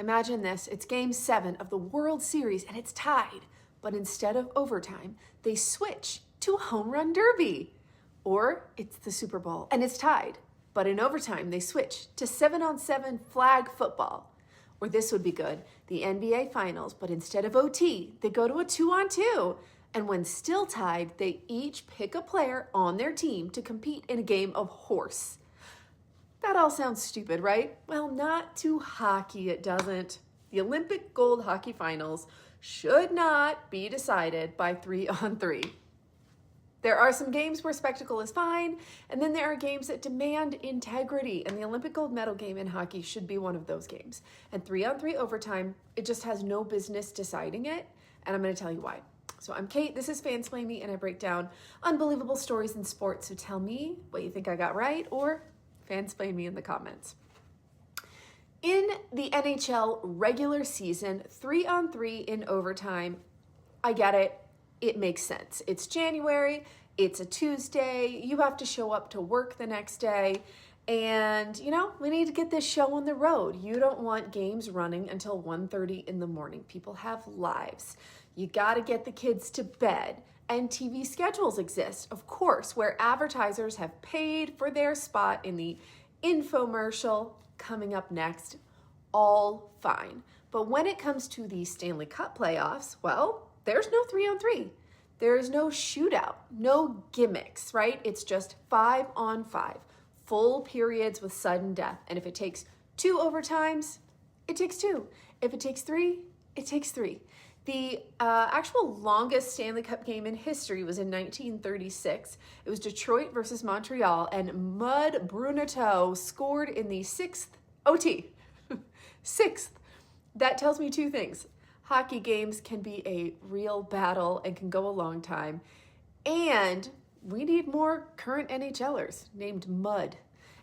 Imagine this, it's game 7 of the World Series and it's tied, but instead of overtime, they switch to a home run derby. Or it's the Super Bowl and it's tied, but in overtime, they switch to 7-on-7 flag football. Or this would be good, the NBA Finals, but instead of OT, they go to a 2-on-2. And when still tied, they each pick a player on their team to compete in a game of horse. That all sounds stupid, right? Well, not to hockey, it doesn't. The Olympic gold hockey finals should not be decided by 3-on-3. There are some games where spectacle is fine, and then there are games that demand integrity, and the Olympic gold medal game in hockey should be one of those games. And 3-on-3 overtime, it just has no business deciding it, and I'm going to tell you why. So I'm Kate, this is Fansplain Me, and I break down unbelievable stories in sports, so tell me what you think I got right, or fansplain me in the comments. In the NHL regular season, 3-on-3 in overtime, I get it. It makes sense. It's January, it's a Tuesday, you have to show up to work the next day, and we need to get this show on the road. You don't want games running until 1:30 in the morning. People have lives. You got to get the kids to bed, and TV schedules exist, of course, where advertisers have paid for their spot in the infomercial coming up next. All fine. But when it comes to the Stanley Cup playoffs, well, there's no 3-on-3. There is no shootout, no gimmicks, right? It's just 5-on-5, full periods with sudden death. And if it takes 2 overtimes, it takes 2. If it takes 3, it takes 3. The actual longest Stanley Cup game in history was in 1936. It was Detroit versus Montreal, and Mud Bruneteau scored in the 6th OT. 6th. That tells me 2 things. Hockey games can be a real battle and can go a long time. And we need more current NHLers named Mud.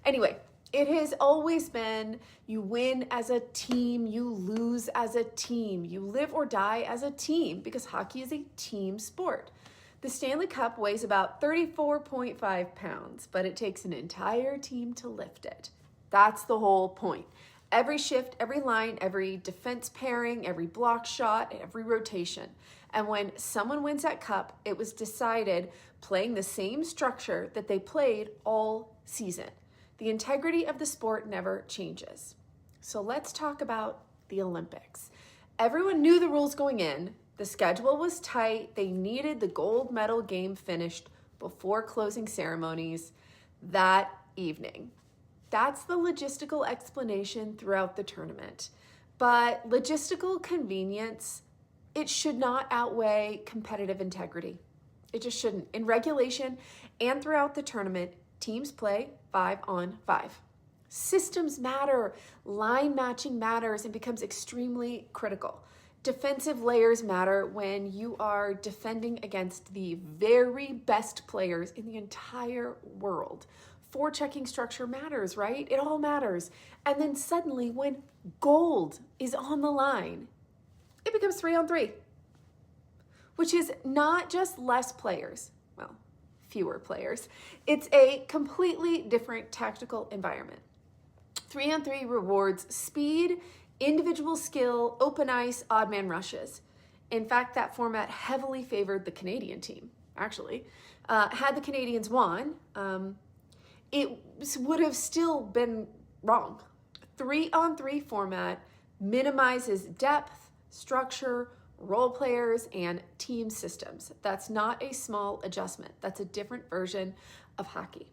Anyway, it has always been you win as a team, you lose as a team, you live or die as a team because hockey is a team sport. The Stanley Cup weighs about 34.5 pounds, but it takes an entire team to lift it. That's the whole point. Every shift, every line, every defense pairing, every block shot, every rotation. And when someone wins that cup, it was decided playing the same structure that they played all season. The integrity of the sport never changes. So let's talk about the Olympics. Everyone knew the rules going in. The schedule was tight. They needed the gold medal game finished before closing ceremonies that evening. That's the logistical explanation throughout the tournament. But logistical convenience, it should not outweigh competitive integrity. It just shouldn't. In regulation and throughout the tournament, teams play 5-on-5. Systems matter, line matching matters, and becomes extremely critical. Defensive layers matter when you are defending against the very best players in the entire world. Forechecking structure matters, right? It all matters. And then suddenly when gold is on the line, it becomes 3-on-3, which is not just less players, well, fewer players. It's a completely different tactical environment. 3-on-3 rewards speed, individual skill, open ice, odd man rushes. In fact, that format heavily favored the Canadian team, actually. Had the Canadians won, it would have still been wrong. 3-on-3 format minimizes depth, structure, role players, and team systems. That's not a small adjustment. That's a different version of hockey.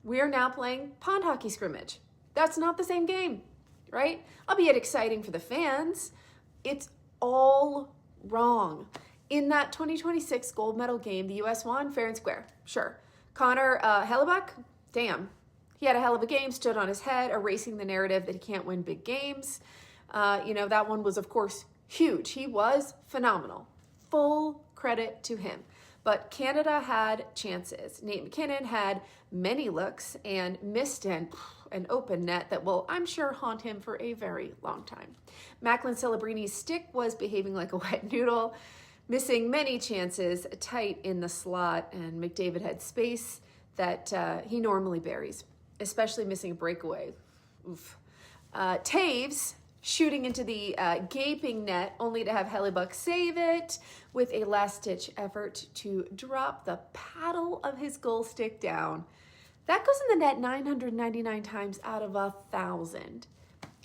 We are now playing pond hockey scrimmage. That's not the same game, right? Albeit exciting for the fans, it's all wrong. In that 2026 gold medal game, the U.S. won fair and square, sure. Connor Hellebuck, damn, he had a hell of a game, stood on his head, erasing the narrative that he can't win big games. That one was, of course, huge. He was phenomenal. Full credit to him. But Canada had chances. Nate McKinnon had many looks and missed an open net that will, I'm sure, haunt him for a very long time. Macklin Celebrini's stick was behaving like a wet noodle, missing many chances tight in the slot, and McDavid had space that he normally buries, especially missing a breakaway. Oof. Taves shooting into the gaping net only to have Hellebuck save it with a last-ditch effort to drop the paddle of his goal stick down. That goes in the net 999 times out of 1,000.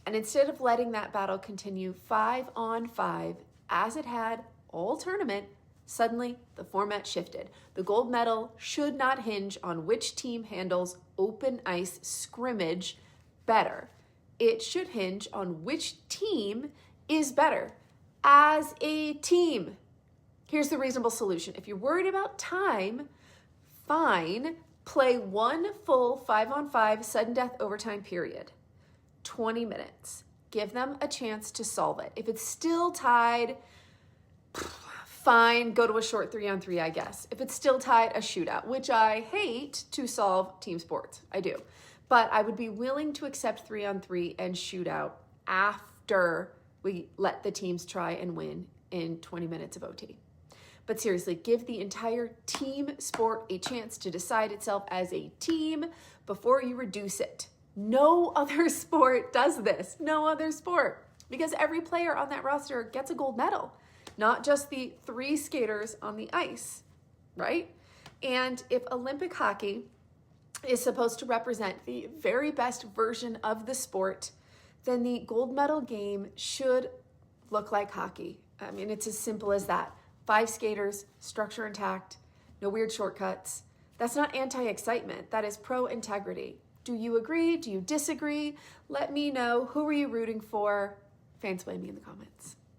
And instead of letting that battle continue 5-on-5 as it had all tournament, suddenly the format shifted. The gold medal should not hinge on which team handles open ice scrimmage better. It should hinge on which team is better as a team. Here's the reasonable solution. If you're worried about time, fine, play one full 5-on-5 sudden death overtime period. 20 minutes. Give them a chance to solve it. If it's still tied, fine, go to a short 3-on-3, I guess. If it's still tied, a shootout, which I hate to solve team sports. I do. But I would be willing to accept 3-on-3 and shootout after we let the teams try and win in 20 minutes of OT. But seriously, give the entire team sport a chance to decide itself as a team before you reduce it. No other sport does this. No other sport. Because every player on that roster gets a gold medal. Not just the 3 skaters on the ice, right? And if Olympic hockey is supposed to represent the very best version of the sport, then the gold medal game should look like hockey. I mean, it's as simple as that. 5 skaters, structure intact, no weird shortcuts. That's not anti-excitement. That is pro-integrity. Do you agree? Do you disagree? Let me know. Who are you rooting for? Fansplain me in the comments.